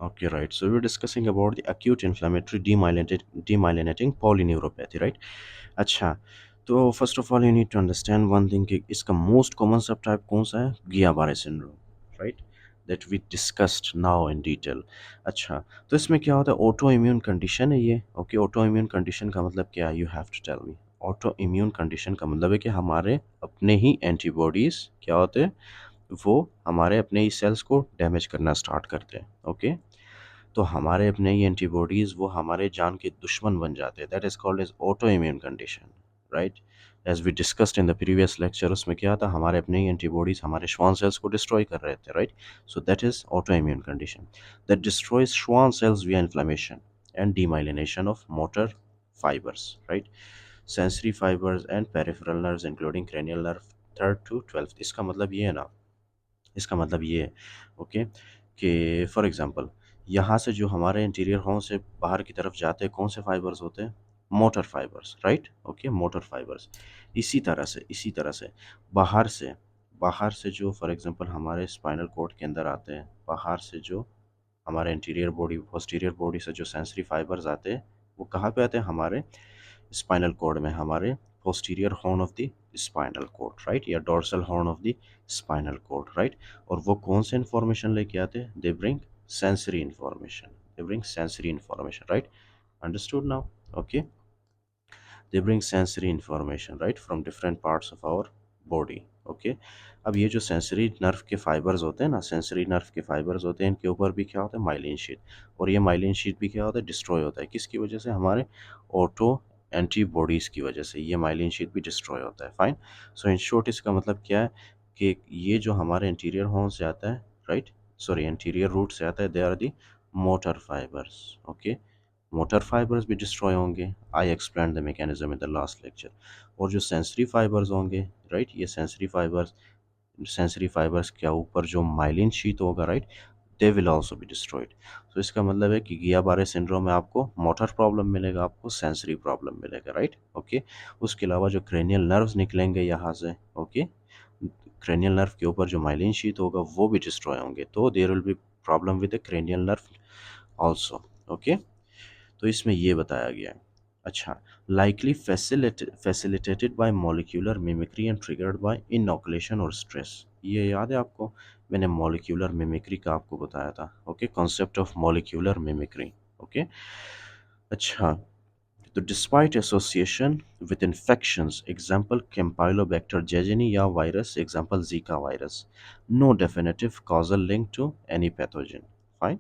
Okay, right. So we're discussing about the acute inflammatory demyelinating polyneuropathy, right? अच्छा, तो first of all you need to understand one thing कि इसका most common subtype कौन सा है? Guillain-Barré syndrome, right? That we discussed now in detail. अच्छा, तो इसमें क्या होता है? ऑटो इम्यून कंडीशन है ये. ओके, ऑटो इम्यून कंडीशन का मतलब क्या है? You have to tell me. Auto immune condition का मतलब है कि हमारे अपने ही एंटीबॉडीज क्या होते हैं, वो हमारे अपने ही सेल्स को डैमेज करना स्टार्ट करते हैं. ओके, तो हमारे अपने ही एंटीबॉडीज़ वो हमारे जान के दुश्मन बन जाते हैं. That is called as auto immune condition, right? As we discussed in the previous lecture, उसमें क्या था, हमारे अपने ही एंटीबॉडीज़ हमारे श्वान सेल्स को डिस्ट्रॉय कर रहे थे, right? So that is auto immune condition that destroys Schwann cells via inflammation and demyelination of motor fibers, right? Sensory fibers and peripheral nerves including cranial nerve third to 12th. इसका मतलब ये है ना, इसका मतलब ये है, ओके, कि फॉर एग्जांपल यहाँ से जो हमारे इंटीरियर होम से बाहर की तरफ जाते हैं कौन से फाइबर्स होते हैं? Motor fibres, right? Okay, motor fibres. इसी तरह से बाहर से जो फॉर एग्जांपल हमारे स्पाइनल कॉर्ड के अंदर आते हैं, बाहर से जो हमारे इंटीरियर बॉडी पोस्टीरियर बॉडी से जो सेंसरी फाइबर्स आते हैं, वो कहाँ पे आते हैं? हमारे स्पाइनल कॉर्ड में, हमारे posterior horn of the spinal cord, right? या dorsal horn of the spinal cord, right? और वो कौन से इंफॉर्मेशन लेके आते हैं? They bring sensory information. They bring sensory information, right? Understood now? Okay, they bring sensory information, right, from different parts of our body. Okay, अब ये जो सेंसरी नर्व के फाइबर्स होते हैं ना, सेंसरी नर्व के फाइबर्स होते हैं, इनके ऊपर भी क्या होता है? Myelin sheath. और ये माइलिन शीट भी क्या होता है? डिस्ट्रॉय होता है. किसकी वजह से? हमारे ऑटो एंटीबॉडीज़ की वजह से ये माइलिन शीट भी डिस्ट्रॉय होता है. फाइन. सो इन शॉर्ट इसका मतलब क्या है कि ये जो हमारे इंटीरियर हॉर्न से आता है, राइट, सॉरी इंटीरियर रूट से आता है, they are the motor fibres. Okay, motor fibres भी डिस्ट्रॉय होंगे. I explain the mechanism in the last lecture. और जो सेंसरी फाइबर्स होंगे, राइट, ये सेंसरी फाइबर्स के ऊपर जो माइलिन शीट होगा, right, they will also be destroyed. तो इसका मतलब है कि गिया-बारे सिंड्रोम में आपको मोटर प्रॉब्लम मिलेगा, आपको सेंसरी प्रॉब्लम मिलेगा, राइट? ओके, उसके अलावा जो क्रेनियल नर्व्स निकलेंगे यहाँ से, ओके, क्रेनियल नर्व के ऊपर जो माइलिन शीट होगा वो भी डिस्ट्रॉय होंगे, तो there will be problem with the cranial nerve also. Okay, तो इसमें ये बताया गया है. अच्छा, likely facilitated by molecular mimicry and triggered by inoculation और स्ट्रेस. ये याद है आपको? मैंने मॉलिक्यूलर मिमिक्री का आपको बताया था. Okay, concept of molecular mimicry. Okay, अच्छा, तो despite association with infections, example Campylobacter jejuni या virus, example Zika virus, no definitive causal link to any pathogen. Fine.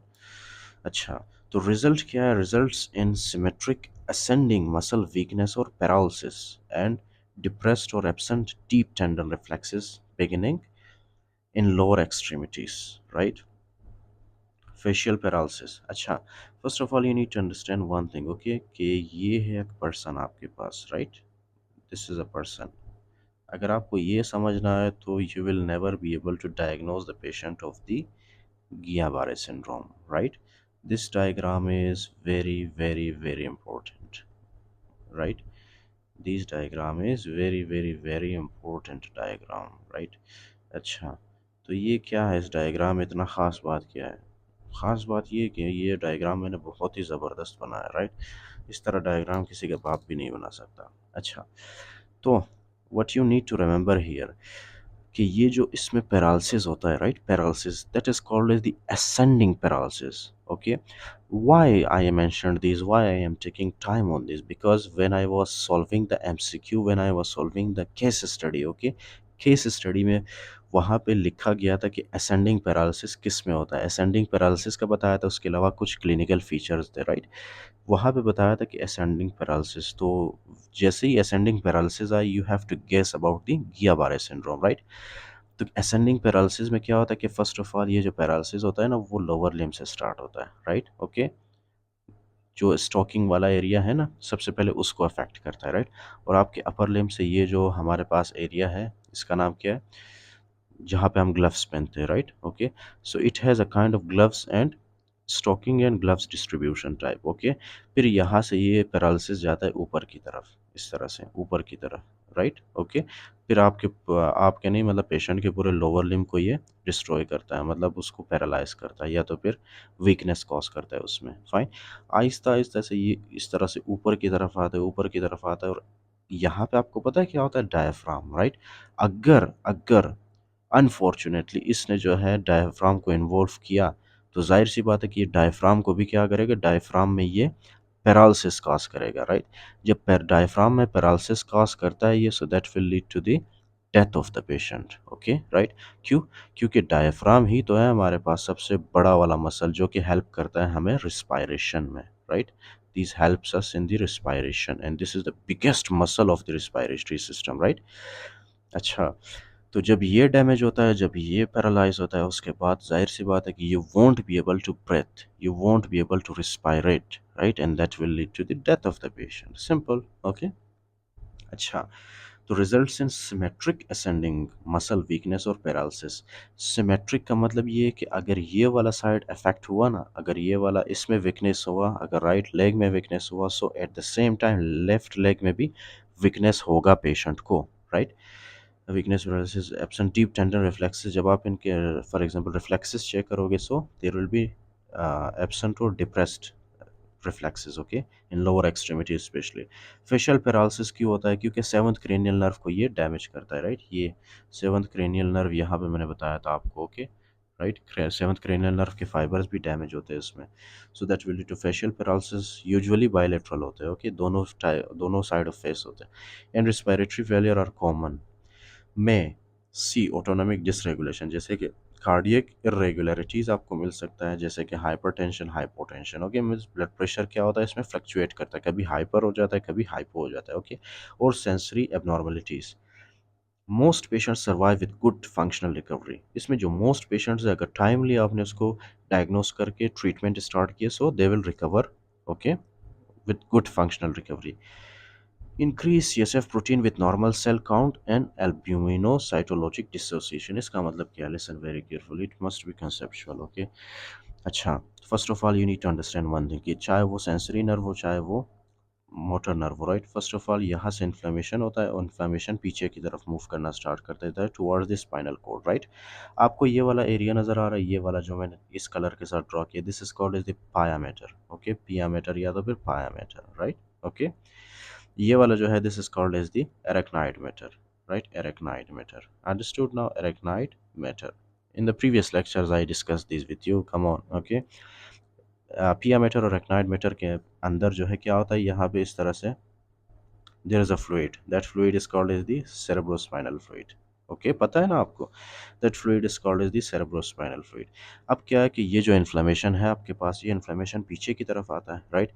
अच्छा, तो रिजल्ट क्या है? Results in symmetric ascending muscle weakness और paralysis and depressed और absent deep tendon reflexes beginning in lower extremities, right? Facial paralysis. अच्छा, first of all you need to understand one thing, okay, कि ये है एक person आपके पास, right? This is a person. अगर आपको ये समझना है तो you will never be able to diagnose the patient of the Guillain-Barré syndrome, right? This diagram is very, very, very important, right? This diagram is very, very, very important diagram, right? अच्छा, तो ये क्या है? इस diagram में इतना ख़ास बात क्या है? ख़ास बात ये कि ये डायग्राम मैंने बहुत ही ज़बरदस्त बनाया, राइट? इस तरह डायग्राम किसी का बाप भी नहीं बना सकता. अच्छा, तो what you need to remember here कि ये जो इसमें पैरालिसिस होता है, right, paralysis that is called as the ascending paralysis. Okay, why I mentioned this, why I am taking time on this, because when I was solving the MCQ, when I was solving the case study, okay, case study में वहाँ पे लिखा गया था कि ascending paralysis किस में होता है. असेंडिंग पैरालिसिस का बताया था, उसके अलावा कुछ क्लिनिकल फीचर्स थे, राइट? वहाँ पे बताया था कि असेंडिंग पैरालिसिस. तो जैसे ही असेंडिंग पैरालिसिस आई, you have to guess about the Guillain-Barré syndrome, right? तो असेंडिंग पैरालिसिस में क्या होता है कि फर्स्ट ऑफ ऑल ये जो पैरालिसिस होता है ना, वो लोअर लिम्ब से स्टार्ट होता है, राइट? ओके, जो स्टॉकिंग वाला एरिया है ना, सबसे पहले उसको अफेक्ट करता है, राइट? और आपके अपर लिम्ब से ये जो हमारे पास एरिया है, इसका नाम क्या है? जहाँ पे हम ग्लव्स पहनते हैं, right? Okay, so it has a kind of gloves and stocking and gloves distribution type. Okay, फिर यहाँ से ये पैरालिसिस जाता है ऊपर की तरफ, इस तरह से ऊपर की तरफ, राइट, ओके। फिर आपके नहीं मतलब पेशेंट के पूरे लोअर लिम्ब को ये डिस्ट्रॉय करता है, मतलब उसको पैरालाइज करता है या तो फिर वीकनेस कॉज करता है उसमें, फाइन। आहिस्ता आहिस्ता से ये इस तरह से ऊपर की तरफ आता है, ऊपर की तरफ आता है, और यहाँ पे आपको पता है क्या होता है, डायफ्राम, राइट। अगर अगर अनफॉर्चुनेटली इसने जो है डायफ्राम को इन्वॉल्व किया, तो जाहिर सी बात है कि ये डायफ्राम को भी क्या करेगा, डायफ्राम में ये पैरालिसिस कॉज करेगा, राइट। जब डायफ्राम में पैरालिसिस कॉज करता है ये, so that will lead to the death of the patient, okay, right. क्यों? क्योंकि डायफ्राम ही तो है हमारे पास सबसे बड़ा वाला मसल जो कि हेल्प करता है हमें रिस्पायरेशन में, right. This helps us in the respiration and this is the biggest muscle of the respiratory system, right. अच्छा, तो जब ये डैमेज होता है, जब ये पैरालाइज होता है, उसके बाद जाहिर सी बात है कि you won't be able to breathe, you won't be able to respirate, right, and that will lead to the death of the patient, simple, okay. अच्छा, तो results in symmetric ascending muscle weakness और paralysis. Symmetric का मतलब ये है कि अगर ये वाला साइड अफेक्ट हुआ ना, अगर ये वाला इसमें वीकनेस हुआ, अगर राइट लेग में वीकनेस हुआ, so at the same time left leg में भी वीकनेस होगा पेशेंट को, right. Weakness paralysis absent deep tendon reflexes, जब आप इनके फॉर एग्जांपल रिफ्लेक्सेस चेक करोगे, so there will be absent और depressed reflexes, okay, in lower extremity especially. Facial paralysis क्यों होता है? क्योंकि सेवंथ क्रेनियल नर्व को ये डैमेज करता है, राइट। ये सेवंथ क्रेनियल नर्व यहाँ पे मैंने बताया था आपको, okay, right. Seventh cranial nerve के फाइबर्स भी डैमेज होते हैं इसमें, so that will lead to facial paralysis. Usually bilateral होते हैं, ओके, दोनों साइड ऑफ फेस होते हैं। And respiratory failure are common में सी ऑटोनॉमिक डिसरेगुलेशन, जैसे कि कार्डियक इरेगुलरिटीज़ आपको मिल सकता है, जैसे कि hypertension, hypotension, okay, means blood pressure क्या होता है इसमें फ्लक्चुएट करता है, कभी हाइपर हो जाता है, कभी हाइपो हो जाता है, ओके। और sensory abnormalities. Most patients survive with good functional recovery, इसमें जो मोस्ट पेशेंट्स है, अगर टाइमली आपने उसको डायग्नोस करके ट्रीटमेंट स्टार्ट किया, so they will recover, okay, with good functional recovery. Increase CSF protein with normal cell count and albuminocytologic dissociation. इसका मतलब क्या है? Listen very carefully. It must be conceptual. Okay. अच्छा, first of all you need to understand one thing, कि चाहे वो sensory nerve हो, चाहे वो motor nerve, right. First of all यहाँ से इन्फ्लेमेशन होता है, और इन्फ्लेमेशन पीछे की तरफ मूव करना स्टार्ट कर देता है towards the spinal cord, right. आपको ये वाला एरिया नज़र आ रहा है, ये वाला जो मैंने इस कलर के साथ ड्रॉ किया, this is called is the पाया मैटर, ओके, पिया मैटर या तो फिर पाया मैटर, राइट, ओके। ये वाला जो है, this is called as the arachnoid mater, right, arachnoid mater, understood now, arachnoid mater. In the previous lectures, I discussed these with you. Come on, okay. पिया मैटर और एरेक्नाइड मैटर के अंदर जो है क्या होता है, यहाँ पे इस तरह से there is a fluid, that fluid is called as the cerebrospinal fluid, okay, पता है ना आपको, that fluid is called as the cerebrospinal fluid। अब क्या है कि ये जो इन्फ्लेमेशन है आपके पास, ये इन्फ्लेमेशन पीछे की तरफ आता है, राइट।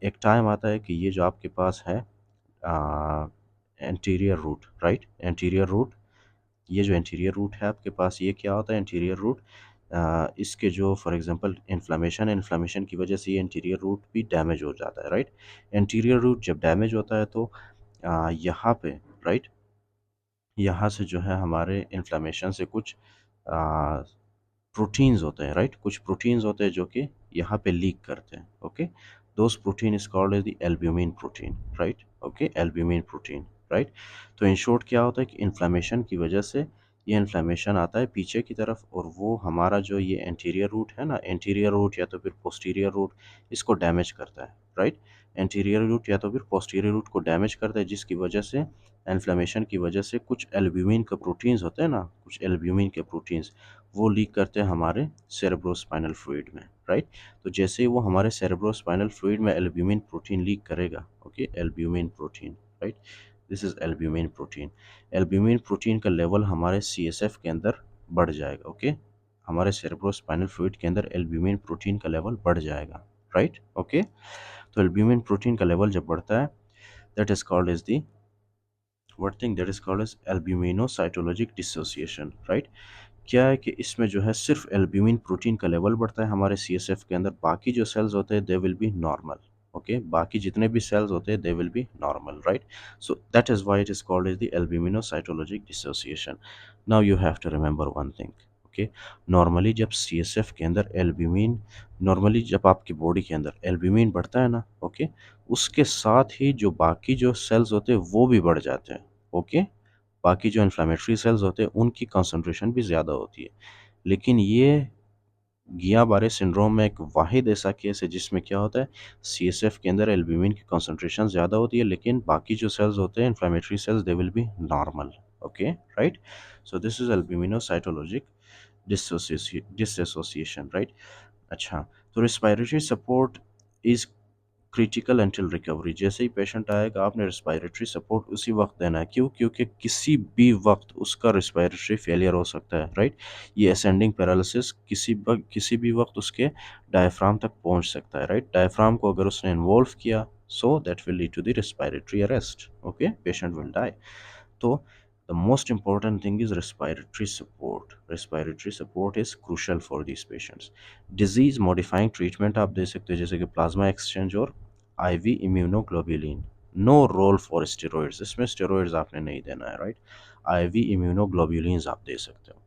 एक टाइम आता है कि ये जो आपके पास है anterior root, right, anterior root, ये जो एंटीरियर रूट है आपके पास, ये क्या होता है एंटीरियर रूट, इसके जो फॉर एग्जांपल इन्फ्लेमेशन है, इन्फ्लेमेशन की वजह से ये एंटीरियर रूट भी डैमेज हो जाता है, राइट। एंटीरियर रूट जब डैमेज होता है, तो यहाँ पे, राइट, यहाँ से जो है हमारे इन्फ्लेमेशन से कुछ प्रोटीन्स होते हैं, राइट, कुछ प्रोटीन्स होते हैं जो कि यहाँ पे लीक करते हैं, okay. Those protein is called as the albumin protein, right, okay, albumin protein, right. तो इन शॉर्ट क्या होता है कि इन्फ्लेमेशन की वजह से ये इन्फ्लेमेशन आता है पीछे की तरफ, और वो हमारा जो ये एंटीरियर रूट है ना, एंटीरियर रूट या तो फिर पोस्टीरियर रूट, इसको डैमेज करता है, राइट। एंटीरियर रूट या तो फिर पोस्टीरियर रूट को डैमेज करता है, जिसकी वजह से इन्फ्लेमेशन की वजह से कुछ एल्ब्यूमिन के प्रोटीन्स होते हैं ना, कुछ एल्ब्यूमिन के प्रोटीन्स वो लीक करते हैं हमारे सेरेब्रोस्पाइनल फ्लूइड में, राइट। तो जैसे ही वो हमारे सेरेब्रोस्पाइनल फ्लूइड में एल्ब्यूमिन प्रोटीन लीक करेगा, okay, albumin protein, right, this is albumin protein. Albumin protein का लेवल हमारे सीएसएफ के अंदर बढ़ जाएगा, ओके, हमारे सेरेब्रोस्पाइनल फ्लूइड के अंदर एल्ब्यूमिन प्रोटीन का लेवल बढ़ जाएगा, राइट, ओके। तो एल्ब्यूमिन प्रोटीन का लेवल जब बढ़ता है, that is called as the what thing that is called as albuminocytologic dissociation, right। क्या है कि इसमें जो है सिर्फ एल्ब्यूमिन प्रोटीन का लेवल बढ़ता है हमारे सीएसएफ के अंदर, बाकी जो सेल्स होते हैं they will be normal, okay, बाकी जितने भी सेल्स होते हैं they will be normal, right. So that is why it is called as the albuminocytologic dissociation. Now you have to remember one thing, okay. Normally जब CSF के अंदर albumin, normally जब आपकी बॉडी के अंदर एल्ब्यूमिन बढ़ता है ना, ओके, उसके साथ ही जो बाकी जो सेल्स होते हैं वो भी बढ़ जाते हैं, ओके। बाकी जो इन्फ्लेमेटरी सेल्स होते हैं उनकी कंसंट्रेशन भी ज़्यादा होती है। लेकिन ये गिया बारे सिंड्रोम में एक वाहिद ऐसा केस है जिसमें क्या होता है, सीएसएफ के अंदर एल्ब्यूमिन की कंसंट्रेशन ज़्यादा होती है, लेकिन बाकी जो सेल्स होते हैं inflammatory cells they will be normal. Okay, right. So this is albuminocytologic dissociation, right. अच्छा, तो respiratory support is critical until recovery. जैसे ही पेशेंट आएगा आपने रिस्पायरेटरी सपोर्ट उसी वक्त देना है। क्यों? क्योंकि किसी भी वक्त उसका रिस्पायरेटरी फेलियर हो सकता है, राइट। ये असेंडिंग पैरालिसिस किसी भी वक्त उसके डायफ्राम तक पहुंच सकता है, राइट। डायफ्राम को अगर उसने इन्वॉल्व किया, so that will lead to the respiratory arrest. Okay, patient will die. तो the most important thing is respiratory support. Respiratory support is crucial for these patients. Disease modifying treatment आप दे सकते हो जैसे कि प्लाज्मा एक्सचेंज और IV immunoglobulin. No role for steroids, इसमें steroids आपने नहीं देना है, राइट। आईवी इम्यूनोग्लोबुलिन्स आप दे सकते हो।